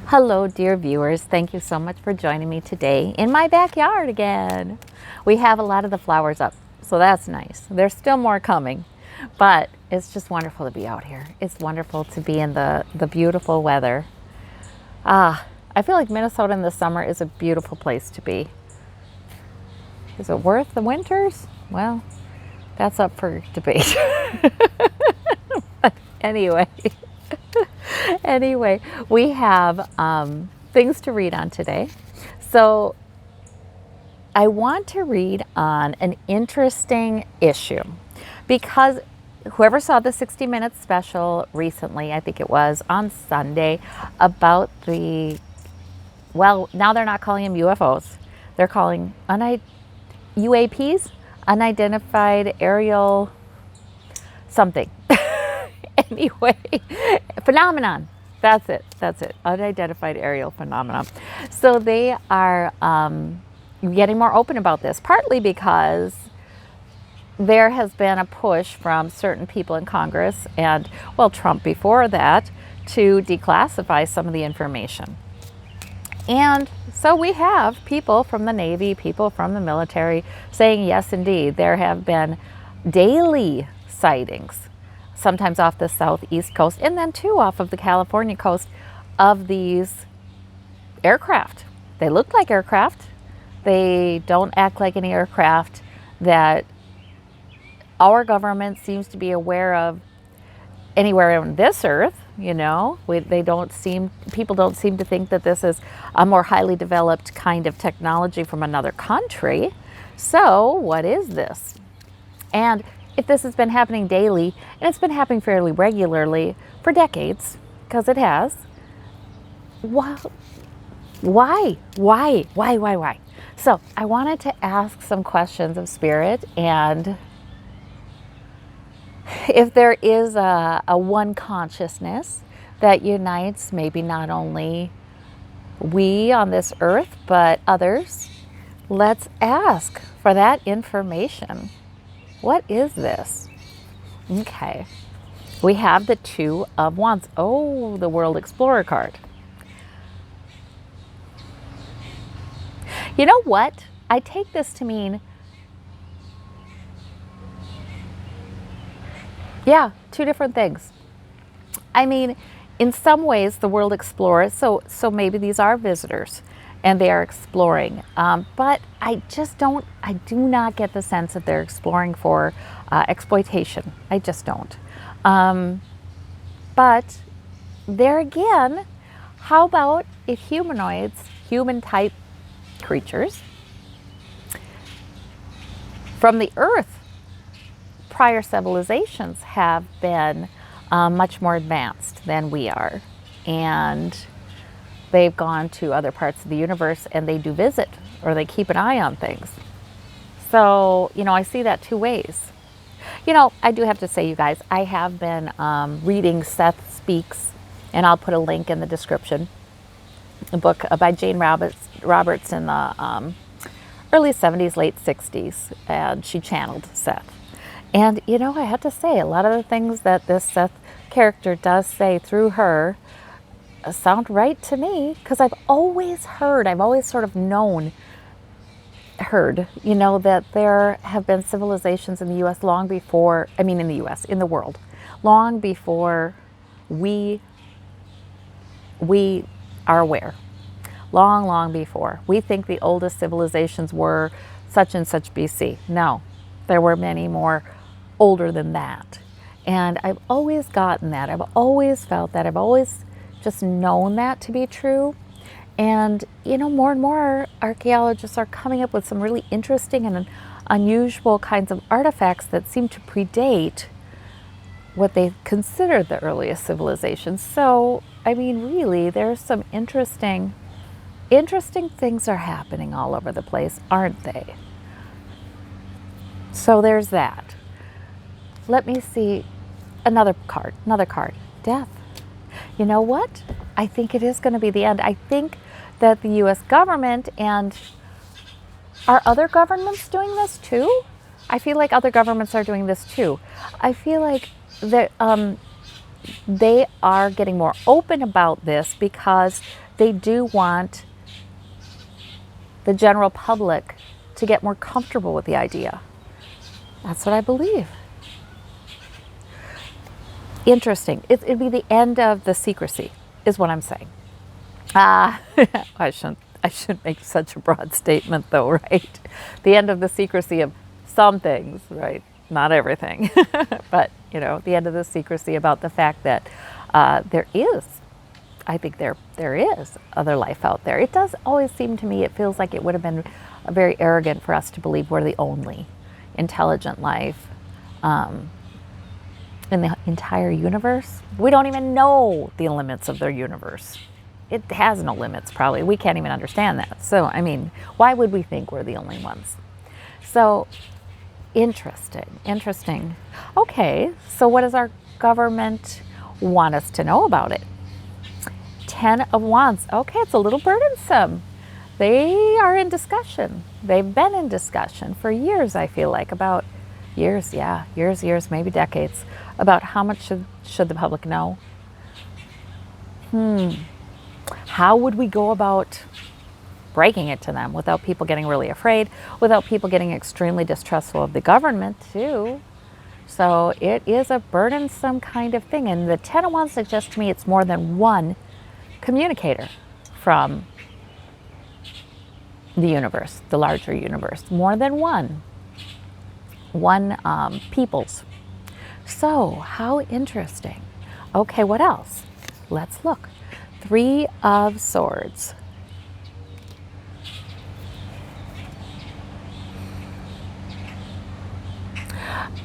Hello, dear viewers. Thank you so much for joining me today in my backyard again. We have a lot of the flowers up, so that's nice. There's still more coming, but it's just wonderful to be out here. It's wonderful to be in the beautiful weather. I feel like Minnesota in the summer is a beautiful place to be. Is it worth the winters? Well, that's up for debate. But anyway. Anyway, we have things to read on today. So I want to read on an interesting issue because whoever saw the 60 Minutes special recently, I think it was on Sunday, about now they're not calling them UFOs. They're calling UAPs, unidentified aerial something. Anyway, phenomenon. That's it. Unidentified aerial phenomenon. So they are getting more open about this, partly because there has been a push from certain people in Congress and, well, Trump before that, to declassify some of the information. And so we have people from the Navy, people from the military saying, yes, indeed, there have been daily sightings, sometimes off the southeast coast, and then too off of the California coast, of these aircraft. They look like aircraft. They don't act like any aircraft that our government seems to be aware of anywhere on this earth. You know, people don't seem to think that this is a more highly developed kind of technology from another country. So what is this? And if this has been happening daily, and it's been happening fairly regularly for decades, because it has, why? So I wanted to ask some questions of Spirit, and if there is a one consciousness that unites maybe not only we on this earth, but others, let's ask for that information. What is this? Okay. We have the Two of Wands. Oh, the World Explorer card. You know what? I take this to mean, yeah, two different things. I mean, in some ways, the World Explorer, so maybe these are visitors and they are exploring. But I do not get the sense that they're exploring for exploitation. I just don't. But there again, how about if humanoids, human type creatures from the earth, prior civilizations have been much more advanced than we are. And they've gone to other parts of the universe and they do visit, or they keep an eye on things. So, I see that two ways. I do have to say, you guys, I have been reading Seth Speaks, and I'll put a link in the description, a book by Jane Roberts in the early 70s, late 60s, and she channeled Seth. And, I have to say, a lot of the things that this Seth character does say through her sound right to me, because I've always sort of heard, that there have been civilizations in the U.S. long before, in the world, long before we are aware. Long before. We think the oldest civilizations were such and such BC. No, there were many more older than that. And I've always gotten that. I've always felt that. I've always just known that to be true. And, more and more archaeologists are coming up with some really interesting and unusual kinds of artifacts that seem to predate what they considered the earliest civilizations. So, really, there's some interesting things are happening all over the place, aren't they? So there's that. Let me see another card. Death. You know what? I think it is going to be the end. I think that the U.S. government, and are other governments doing this too? I feel like other governments are doing this too. I feel like that they are getting more open about this because they do want the general public to get more comfortable with the idea. That's what I believe. Interesting. It'd be the end of the secrecy, is what I'm saying. I shouldn't make such a broad statement, though, right? The end of the secrecy of some things, right? Not everything, but the end of the secrecy about the fact that there is. I think there is other life out there. It does always seem to me, it feels like it would have been very arrogant for us to believe we're the only intelligent life in the entire universe. We don't even know the limits of their universe. It has no limits, probably. We can't even understand that. So, I mean, why would we think we're the only ones? So, interesting. Okay, so what does our government want us to know about it? 10 of Wands. Okay, it's a little burdensome. They are in discussion. They've been in discussion for years, I feel like, about years, maybe decades, about how much should the public know. How would we go about breaking it to them without people getting really afraid, without people getting extremely distrustful of the government too? So it is a burdensome kind of thing. And the 10 of Wands suggests to me it's more than one communicator from the universe, the larger universe, more than one peoples. So how interesting. Okay, what else? Let's look. 3 of Swords.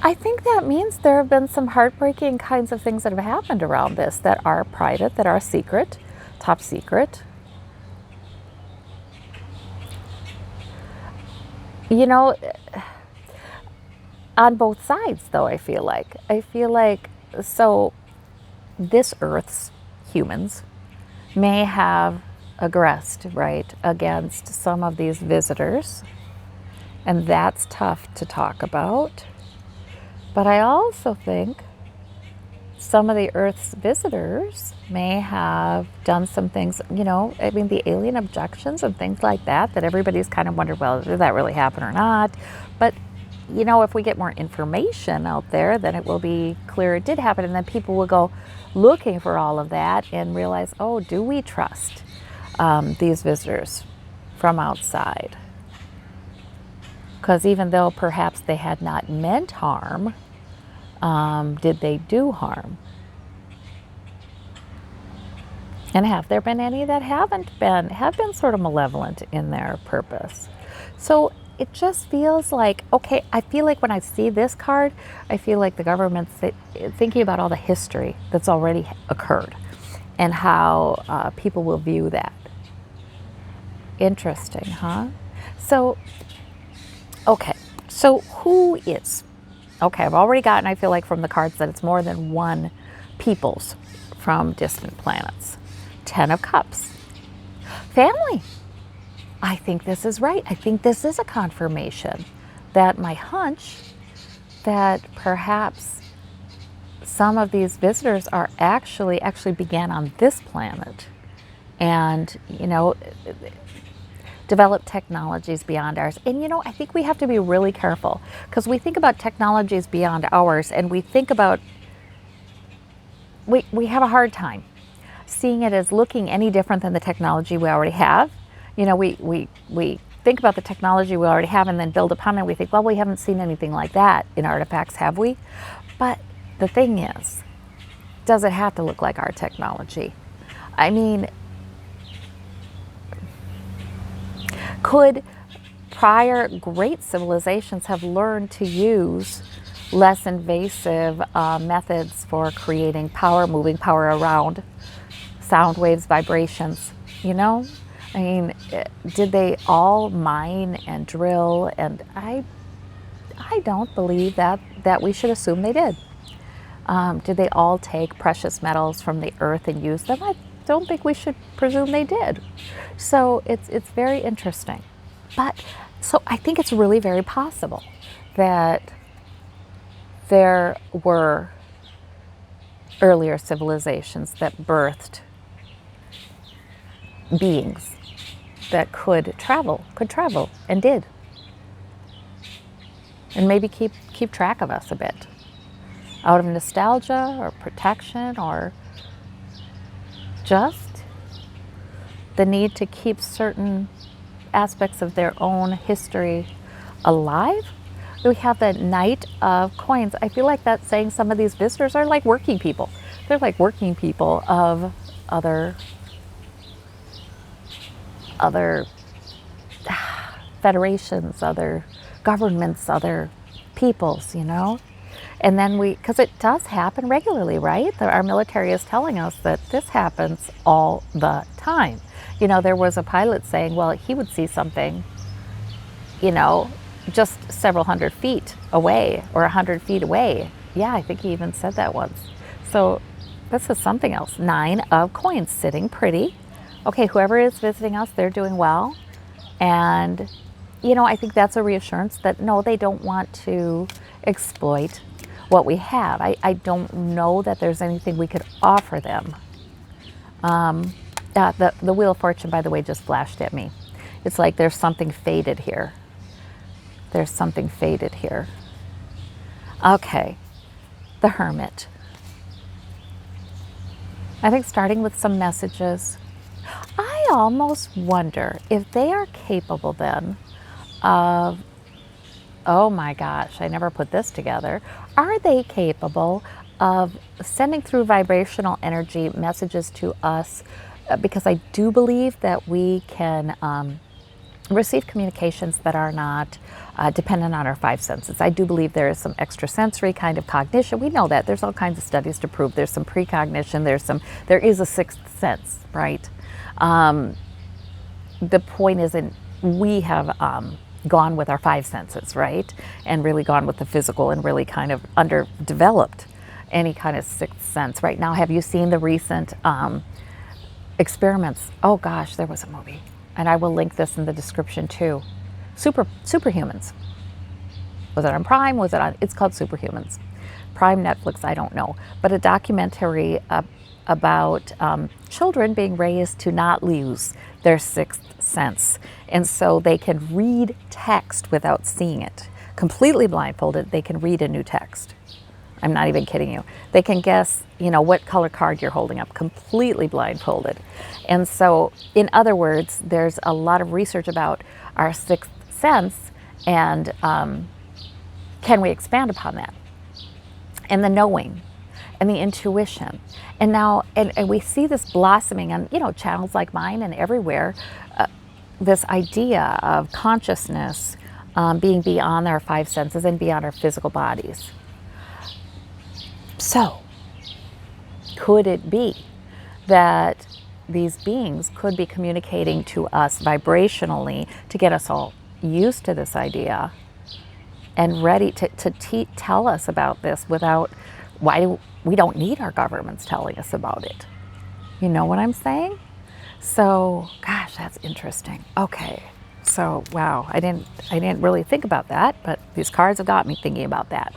I think that means there have been some heartbreaking kinds of things that have happened around this that are private, that are secret, top secret. On both sides, though, I feel like, so this Earth's humans may have aggressed, right, against some of these visitors, and that's tough to talk about. But I also think some of the Earth's visitors may have done some things, the alien abductions and things like that everybody's kind of wondered, well, did that really happen or not? But, if we get more information out there, then it will be clear it did happen. And then people will go looking for all of that and realize, oh, do we trust these visitors from outside? Because even though perhaps they had not meant harm, did they do harm? And have there been any that have been sort of malevolent in their purpose? So it just feels like, okay, I feel like when I see this card, I feel like the government's thinking about all the history that's already occurred and how people will view that. Interesting, huh? So, okay, so who is? Okay, I've already gotten, I feel like from the cards, that it's more than one peoples from distant planets. 10 of Cups. Family. I think this is right. I think this is a confirmation that my hunch that perhaps some of these visitors are actually began on this planet and, develop technologies beyond ours. And, I think we have to be really careful because we think about technologies beyond ours and we think about, we have a hard time seeing it as looking any different than the technology we already have. We think about the technology we already have and then build upon it. We think, well, we haven't seen anything like that in artifacts, have we? But the thing is, does it have to look like our technology? I mean, could prior great civilizations have learned to use less invasive methods for creating power, moving power around, sound waves, vibrations, I mean, did they all mine and drill? And I don't believe that we should assume they did. Did they all take precious metals from the earth and use them? I don't think we should presume they did. So it's very interesting. But so I think it's really very possible that there were earlier civilizations that birthed beings that could travel and did. And maybe keep track of us a bit. Out of nostalgia or protection, or just the need to keep certain aspects of their own history alive. We have the Knight of Coins. I feel like that's saying some of these visitors are like working people. They're like working people of other federations, other governments, other peoples, you know? And then because it does happen regularly, right? Our military is telling us that this happens all the time. You know, there was a pilot saying, well, he would see something, you know, just several hundred feet away or 100 feet away. Yeah, I think he even said that once. So this is something else. 9 of Coins, sitting pretty. Okay, whoever is visiting us, they're doing well. And, you know, I think that's a reassurance that no, they don't want to exploit what we have. I don't know that there's anything we could offer them. The Wheel of Fortune, by the way, just flashed at me. It's like there's something faded here. There's something faded here. Okay, the Hermit. I think starting with some messages. I almost wonder if they are capable then of, oh my gosh, I never put this together. Are they capable of sending through vibrational energy messages to us? Because I do believe that we can receive communications that are not dependent on our 5 senses. I do believe there is some extrasensory kind of cognition. We know that. There's all kinds of studies to prove there's some precognition, there is a 6th sense, right? The point isn't we have gone with our 5 senses, right? And really gone with the physical and really kind of underdeveloped any kind of 6th sense. Right now, have you seen the recent experiments? Oh gosh, there was a movie. And I will link this in the description too. Superhumans. Was it on Prime? Was it on? It's called Superhumans. Prime, Netflix, I don't know. But a documentary about children being raised to not lose their 6th sense. And so they can read text without seeing it. Completely blindfolded, they can read a new text. I'm not even kidding you. They can guess, you know, what color card you're holding up, completely blindfolded. And so, in other words, there's a lot of research about our 6th sense, and can we expand upon that? And the knowing, and the intuition. And now, and we see this blossoming on, you know, channels like mine and everywhere, this idea of consciousness being beyond our 5 senses and beyond our physical bodies. So, could it be that these beings could be communicating to us vibrationally to get us all used to this idea and ready to tell us about this without, we don't need our governments telling us about it. You know what I'm saying? So, gosh, that's interesting. Okay, so wow, I didn't really think about that, but these cards have got me thinking about that.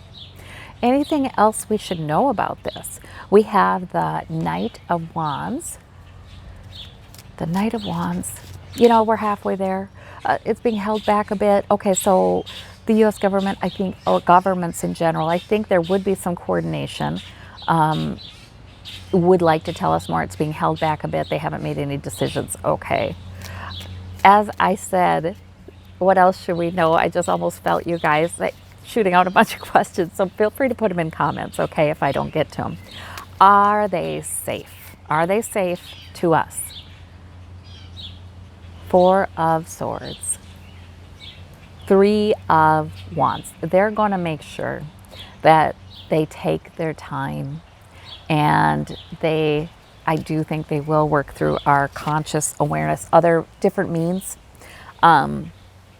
Anything else we should know about this? We have the Knight of Wands. The Knight of Wands. You know, we're halfway there. It's being held back a bit. Okay, so the U.S. government, I think, or governments in general, I think there would be some coordination. Would like to tell us more. It's being held back a bit. They haven't made any decisions. Okay. As I said, what else should we know? I just almost felt you guys shooting out a bunch of questions, so feel free to put them in comments, okay, if I don't get to them. Are they safe? Are they safe to us? 4 of Swords. 3 of Wands. They're going to make sure that they take their time, and I do think they will work through our conscious awareness, other different means,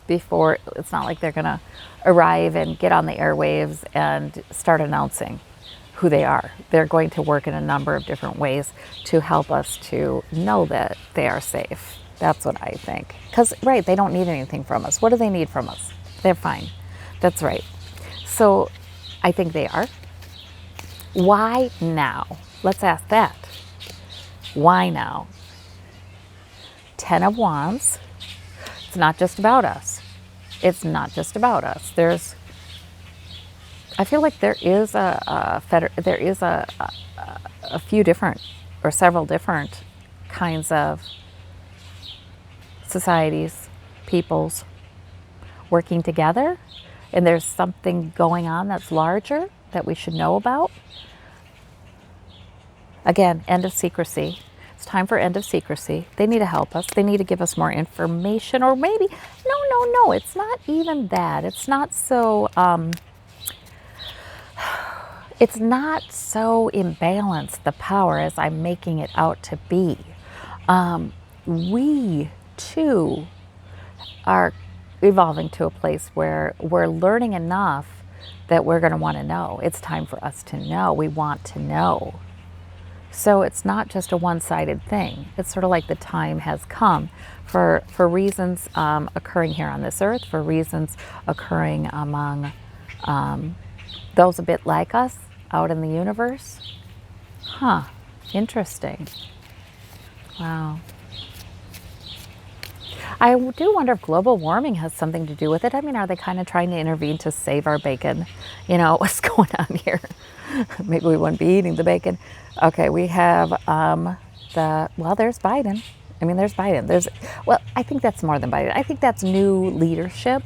before. It's not like they're going to arrive and get on the airwaves and start announcing who they are. They're going to work in a number of different ways to help us to know that they are safe. That's what I think. Because, right, they don't need anything from us. What do they need from us? They're fine. That's right. So I think they are. Why now? Let's ask that. Why now? Ten of Wands. It's not just about us. It's not just about us. I feel like there is a few different or several different kinds of societies, peoples working together, and there's something going on that's larger that we should know about. Again, end of secrecy. It's time for end of secrecy. They need to help us. They need to give us more information, or maybe, no, it's not even that. It's not so, it's not so imbalanced, the power, as I'm making it out to be. We, too, are evolving to a place where we're learning enough that we're going to want to know. It's time for us to know. We want to know. So it's not just a one-sided thing. It's sort of like the time has come for reasons occurring here on this earth, for reasons occurring among those a bit like us out in the universe. Huh, interesting. Wow. I do wonder if global warming has something to do with it. I mean, are they kind of trying to intervene to save our bacon? You know, what's going on here? Maybe we wouldn't be eating the bacon. Okay, we have there's Biden. I mean, there's Biden. I think that's more than Biden. I think that's new leadership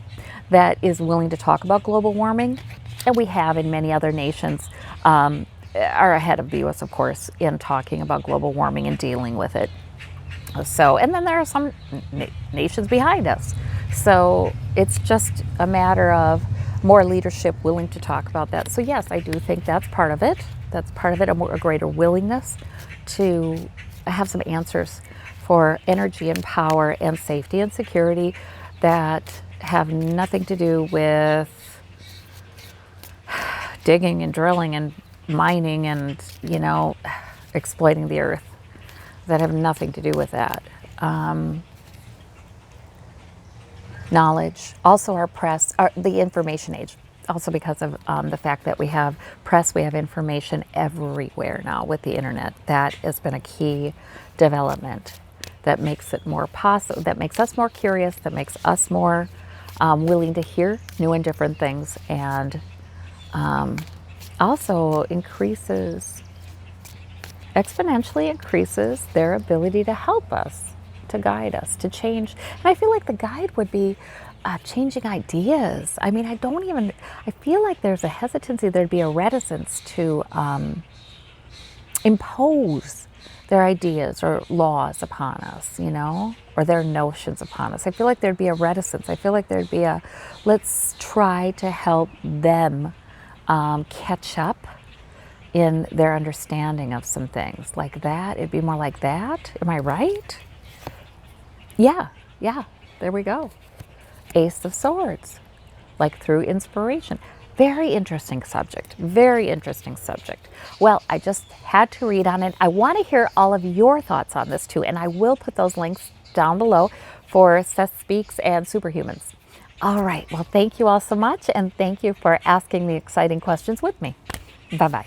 that is willing to talk about global warming. And we have in many other nations, are ahead of the U.S., of course, in talking about global warming and dealing with it. So, and then there are some nations behind us. So it's just a matter of more leadership willing to talk about that. So yes, I do think that's part of it. That's part of it, a greater willingness to have some answers for energy and power and safety and security that have nothing to do with digging and drilling and mining and, exploiting the earth, that have nothing to do with that. Knowledge, also our press, the information age, also because of the fact that we have press, we have information everywhere now with the internet. That has been a key development that makes it more possible, that makes us more curious, that makes us more willing to hear new and different things, and also exponentially increases their ability to help us, to guide us, to change. And I feel like the guide would be changing ideas. I mean, I feel like there's a hesitancy, there'd be a reticence to impose their ideas or laws upon us, or their notions upon us. I feel like there'd be a reticence. I feel like there'd be let's try to help them catch up in their understanding of some things. Like that, it'd be more like that. Am I right? Yeah, there we go. Ace of Swords, like through inspiration. Very interesting subject, very interesting subject. Well, I just had to read on it. I want to hear all of your thoughts on this too, and I will put those links down below for Seth Speaks and Superhumans. All right, well, thank you all so much, and thank you for asking the exciting questions with me. Bye-bye.